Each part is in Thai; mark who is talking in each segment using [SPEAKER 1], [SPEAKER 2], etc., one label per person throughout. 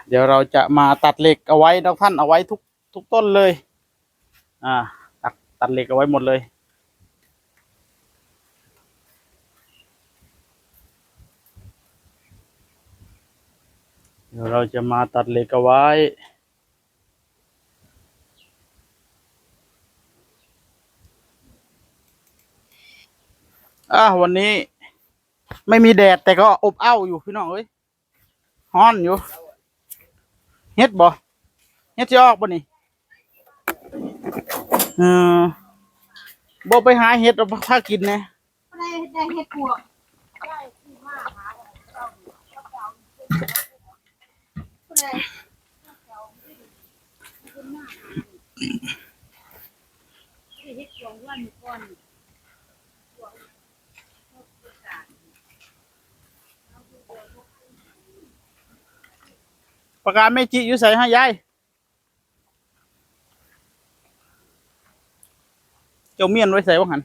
[SPEAKER 1] เดี๋ยวเราจะมาตัดเหล็กเอาไว้ทุกท่านเอาไว้ทุกต้นเลยอ่าตัดเหล็กเอาไว้หมดเลยเดี๋ยวเราจะมาตัดเหล็กเอาไว้วันนี้ไม่มีแดดแต่ก็อบอ้าวอยู่พี่น้องเอ้ยฮ้อนอยู่เฮ็ดบ่เฮ็ดจะออกบ่นี่เออบ่ไปหาเฮ็ดเอาพากินนะ
[SPEAKER 2] ได้เห็ดปวกได้ที่มาหาเราเห็ดปวกวันก่อน
[SPEAKER 1] ปากกาเมจิอยู่ใส่ให้ยายเจ้าเมียนไว้ใส่ว่าหัน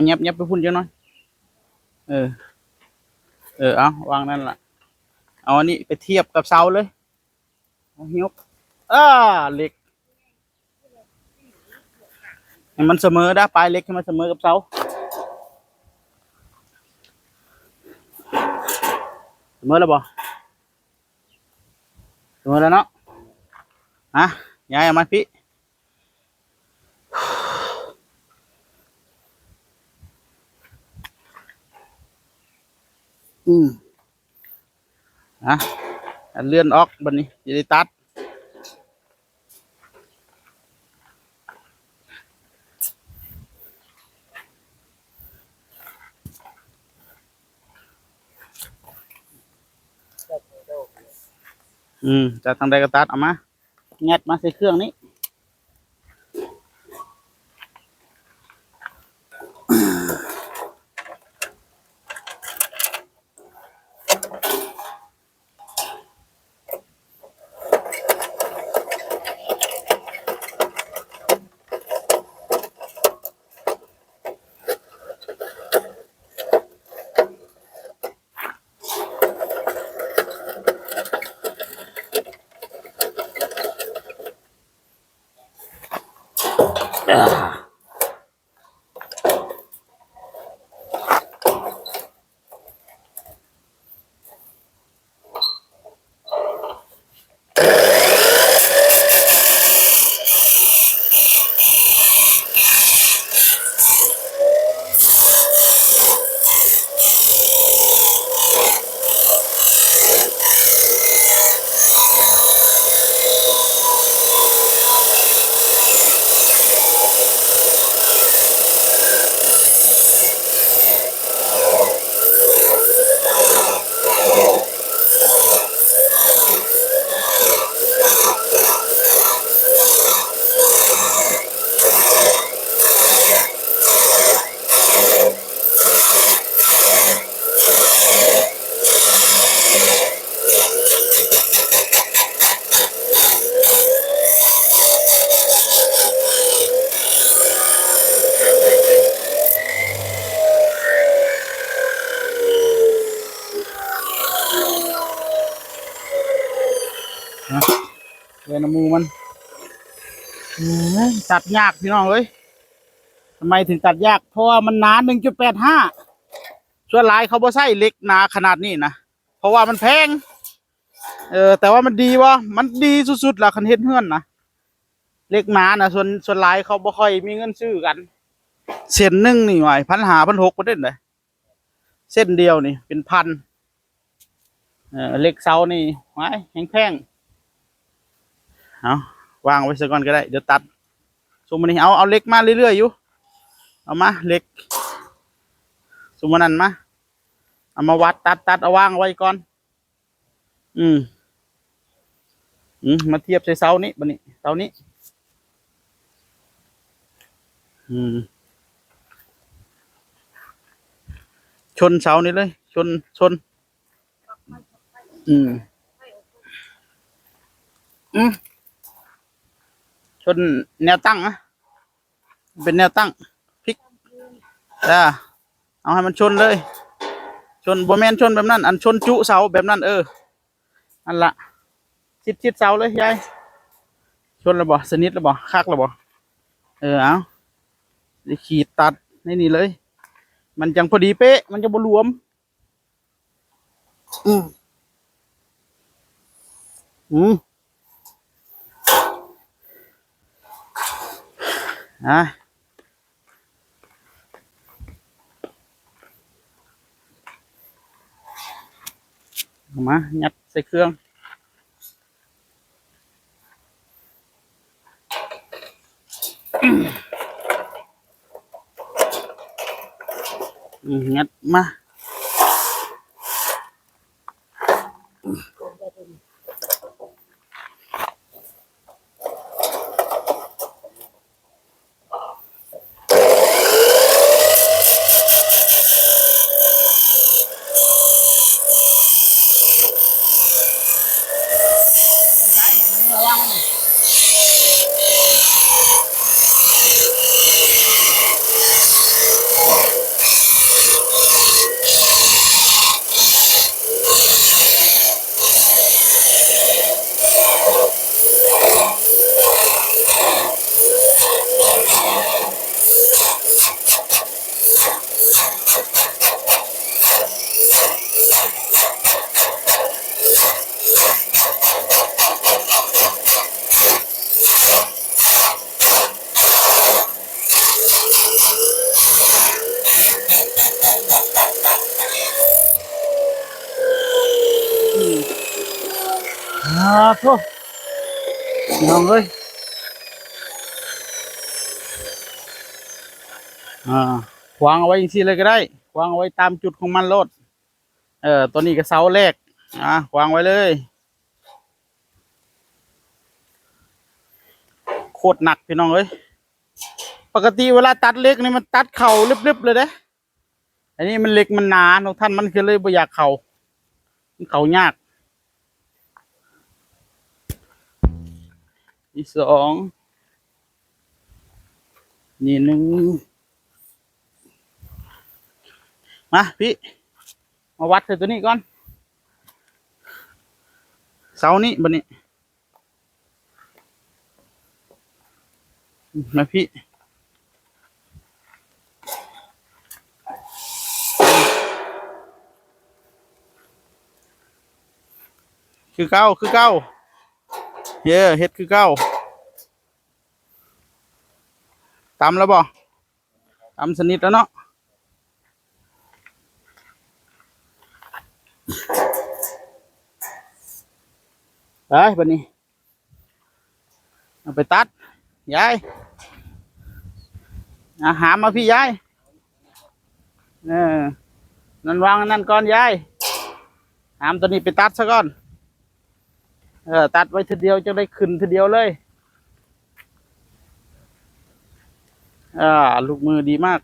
[SPEAKER 1] เงียบไปพุ่นเจ้าน้อยเอาวางนั่นล่ะเอาอันนี้ไปเทียบกับเสาเลยเอายกเหล็กให้มันเสมอได้ปลายเหล็กให้มันเสมอกับเสาเสมอแล้วบ่เสมอแล้วเนาะย้ายเอามาพี่เลื่อนออกบัดนี้จะได้ตัดจากทางใดก็ตัดเอามาแงะมาใส่เครื่องนี้เลยน้ำมูมันตัดยากพี่น้องเอ้ยทำไมถึงตัดยากเพราะว่ามันหนา 1.85 ส่วนหลายเขาบ่ใส่เหล็กหนาขนาดนี้นะเพราะว่ามันแพงแต่ว่ามันดีวะมันดีสุดๆล่ะคันเฮ็ดเฮือนนะเหล็กหนานะส่วนหลายเขาบ่ค่อยมีเงินซื้อกันเส้นหนึ่งนี่หน่อย1,500 1,600ประเด็นเลยเส้นเดียวนี่เป็นพันเหล็กเสานี่ไว้แพงเอาวางไว้ซะก่อนก็ได้เดี๋ยวตัดสมมุติเอาเหล็กมาเรื่อยๆอยู่เอามาเหล็กสมมุตินั้นมาเอามาวัดตัดเอาวางไว้ก่อนมาเทียบใส่เสานี้บัดนี้เสานี้ชนเสานี้เลยชนช นแนวตั้งนะเป็นแนวตั้งพลิกเอาให้มันชนเลยชนบ่แม่นชนแบบนั้นอันชนจุเสาแบบนั้นอันละชิดเสาเลยยายชนแล้วบ่สนิทแล้วบ่คักแล้วบ่เอาได้ขีดตัดนี่เลยมันจังพอดีเป๊ะมันจะบ่รวมมายัดใส่เครื่องงัดมาโทษน้องเอ้ยวางเอาไว้อย่างนี้เลยก็ได้วางเอาไว้ตามจุดของมันโลดตัวนี้ก็เสาแรกวางไว้เลยโคตรหนักพี่น้องเอ้ยปกติเวลาตัดเล็กนี่มันตัดเข่าลึบๆเลยเด้อันนี้มันเล็กมันหนาน้องท่านมันคือเลยบ่อยากเข่ายากอีกสองนี่หนึ่งมาพี่มาวัดตัวนี้ก่อนเสานี้บนนี้มาพี่คือเก้าเฮ็ดคือเก้าตำแล้วบ่ตำสนิทแล้วเนาะไปบัดนี้เอาไปตัดยายหามมาพี่ยายนั่นวางนั่นก่อนยายหามตัวนี้ไปตัดซะก่อนตัดไว้ทีเดียวจะได้ขึ้นทีเดียวเลยลูกมือดีมาก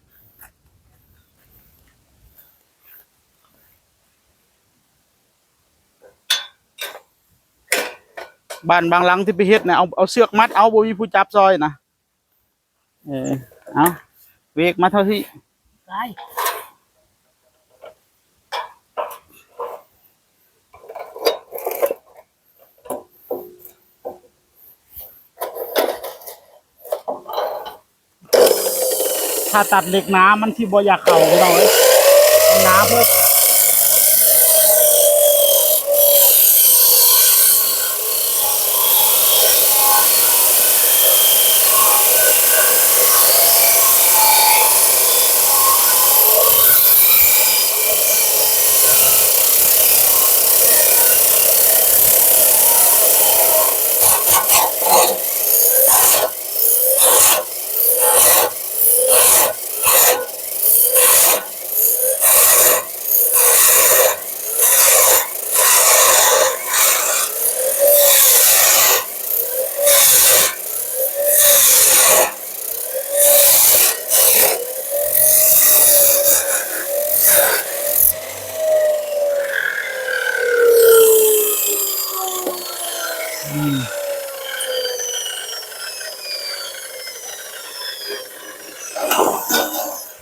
[SPEAKER 1] บ้านบางหลังที่ไปเฮ็ดเนี่ยเอาเสือกมัดเอาบ่มีผู้จับซอยนะเอาเวกมาเท่าที่ได้ถ้าตัดเหล็กหนามันที่บ่อยากเข่าพี่น้องเอ้ยหนาเพิ่ม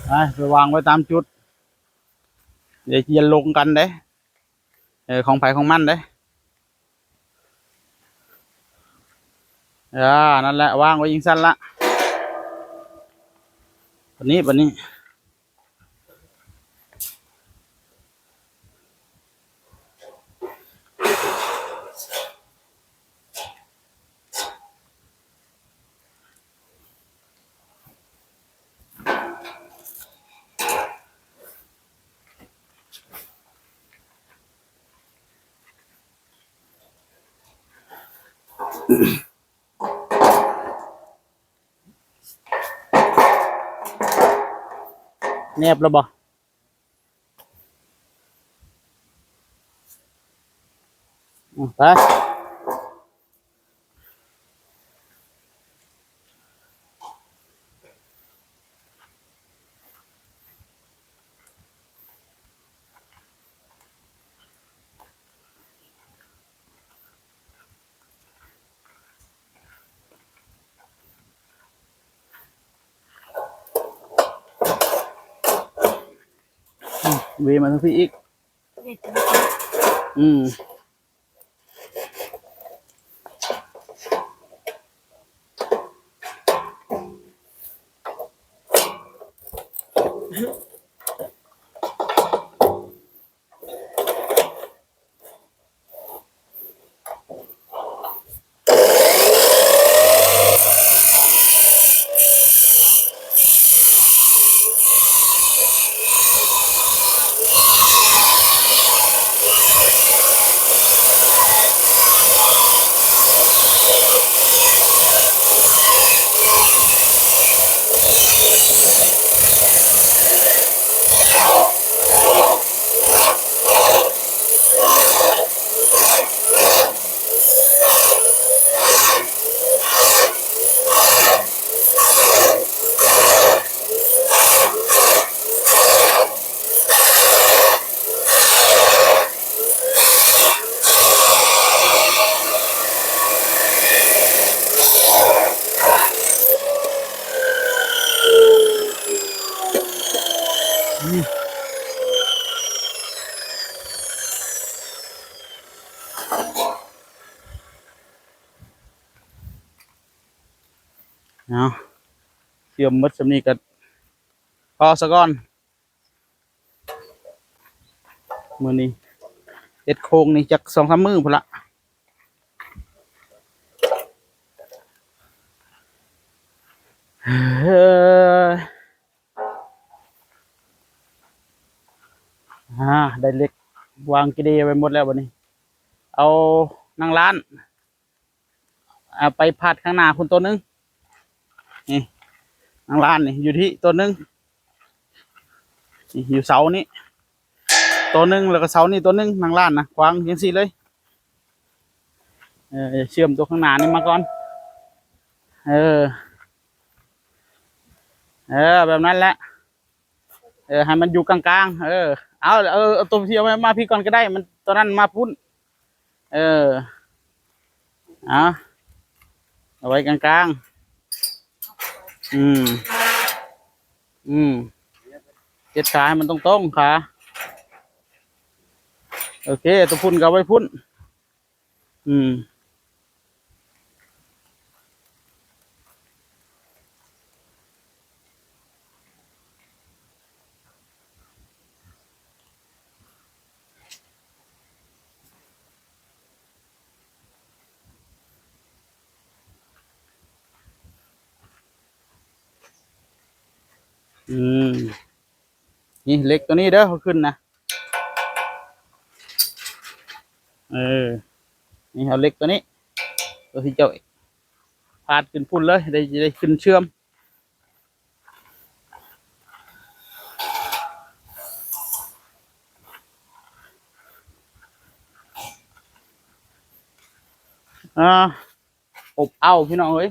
[SPEAKER 1] ไปวางไว้ตามจุดเดี๋ยวจะลงกันเด้ของไผของมันเด้นั่นแหละวางไว้ยิงสั้นละวันนี้แนบแล้วบ่ไปเวมาทั้งพี่อีกอืมเอาเตรียมมัดสำนีกันพอสะก่อนมือนี้เอ็ดโค้งนี่จัก2-3 มื้อพุ่นละเฮ้ยได้เล็กวางกีเดไว้หมดแล้ววันนี้เอานั่งร้านไปพัดข้างหน้าคุณตัวนึงนี่นั่งร้านนี่อยู่ที่ตัวนึงนี่อยู่เสานี้ตัวนึงแล้วก็เสานี่ตัวนึงนั่งร้านนะวางยังสี่เลยเชื่อมตัวข้างหน้านี่มาก่อนเออแบบนั้นแหละให้มันอยู่กลางๆเอาตัวเทียวมาพี่ก่อนก็ได้มันตัวนั้นมาพุ่นเอาเอาไว้กลางๆเจ็ดขาให้มันตรงๆขาโอเคตัวพุ่นก็เอาไว้พุ่นอืมอืมนี่เหล็กตัวนี้เด้อเขาขึ้นนะนี่เอาเหล็กตัวนี้ตัวที่เจ้าพาดขึ้นพุ่นเลยได้ขึ้นเชื่อมอบเอาพี่น้องเอ้ย